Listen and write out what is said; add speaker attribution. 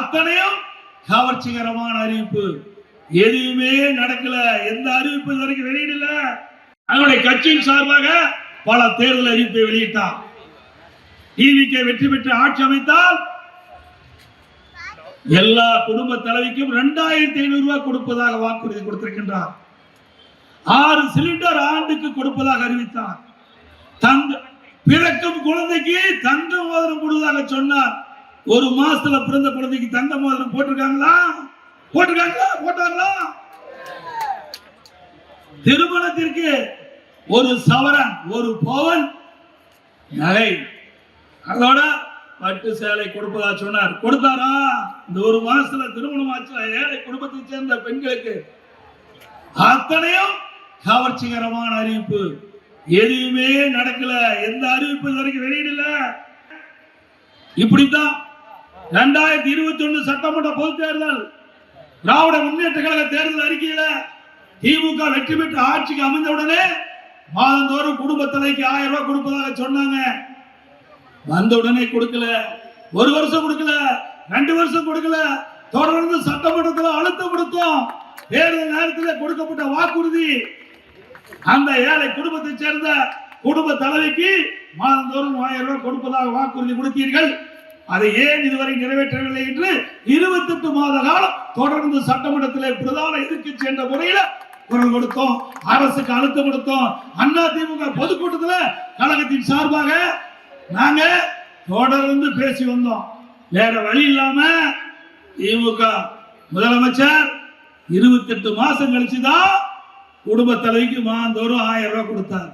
Speaker 1: அத்தனையும் கவர்ச்சிகரமான அறிவிப்பு. எதுவுமே நடக்கல, எந்த அறிவிப்பு இது வரைக்கும் வெளியிடல. அவருடைய கட்சியின் சார்பாக பல தேர்தல் அறிவிப்பை வெளியிட்டார். டிவிக்கு வெற்றி பெற்று ஆட்சி அமைத்தால் எல்லா குடும்ப தலைவிக்கும் 2500 ரூபாய் கொடுப்பதாக வாக்குறுதி கொடுத்திருக்கின்றார். 6 சிலிண்டர் ஆண்டுக்கு கொடுப்பதாக அறிவித்தார். பிறக்கும் குழந்தைக்கு தங்க மோதிரம் போடுவதாக சொன்னார். ஒரு மாசத்துல பிறந்த குழந்தைக்கு தங்க மோதிரம் போட்டிருக்காங்களா? போட்டாங்களா? திருமணத்திற்கு ஒரு சவரன், ஒரு பவன் நகை, அதோட பட்டு சேலை கொடுப்பதா சொன்னார். கொடுத்தாரா? இந்த ஒரு மாசத்துல திருமணம் ஆச்சு ஏழை குடும்பத்தை சேர்ந்த பெண்களுக்கு. அத்தனையும் கவர்ச்சிகரமான அறிவிப்பு. எதுவுமே நடக்கல, எந்த அறிவிப்பு இது வரைக்கும் வெளியிடல. இப்படித்தான் 2021 சட்டமன்ற பொதுத் தேர்தல், திராவிட முன்னேற்ற கழக தேர்தல் அறிக்கையில திமுக வெற்றி பெற்று ஆட்சிக்கு அமைந்தவுடனே மாதந்தோறும் குடும்ப தலைக்கு 1000 ரூபாய் கொடுப்பதாக சொன்னாங்க. வந்த உடனே கொடுக்கல, ஒரு வருஷம் கொடுக்கல, 2 வருஷம் கொடுக்கல, தொடர்ந்து சட்டமன்றத்தில் அழுத்தம் கொடுத்தோம். தேர்தல் நேரத்தில் கொடுக்கப்பட்ட வாக்குறுதி அந்த ஏழை குடும்பத்தை சேர்ந்த குடும்ப தலைவிக்கு மாதந்தோறும் 1000 ரூபாய் கொடுப்பதாக வாக்குறுதி கொடுத்தீர்கள். அதை ஏன் இதுவரை நிறைவேற்றவில்லை என்று 28 மாத காலம் தொடர்ந்து சட்டமன்றத்தில் பிரதான எதிர்க்கட்சி என்ற முறையில் குரல் கொடுத்தோம், அரசுக்கு அழுத்தம் கொடுத்தோம். அதிமுக பொதுக்கூட்டத்தில் கழகத்தின் சார்பாக நாங்க தொடர்ந்து பேசி வந்தோம். வேற வழி இல்லாம திமுக முதலமைச்சர் 28 மாசம் கழிச்சுதான் குடும்ப தலைவிக்கு மாதந்தோறும் 1000 ரூபாய் கொடுத்தார்.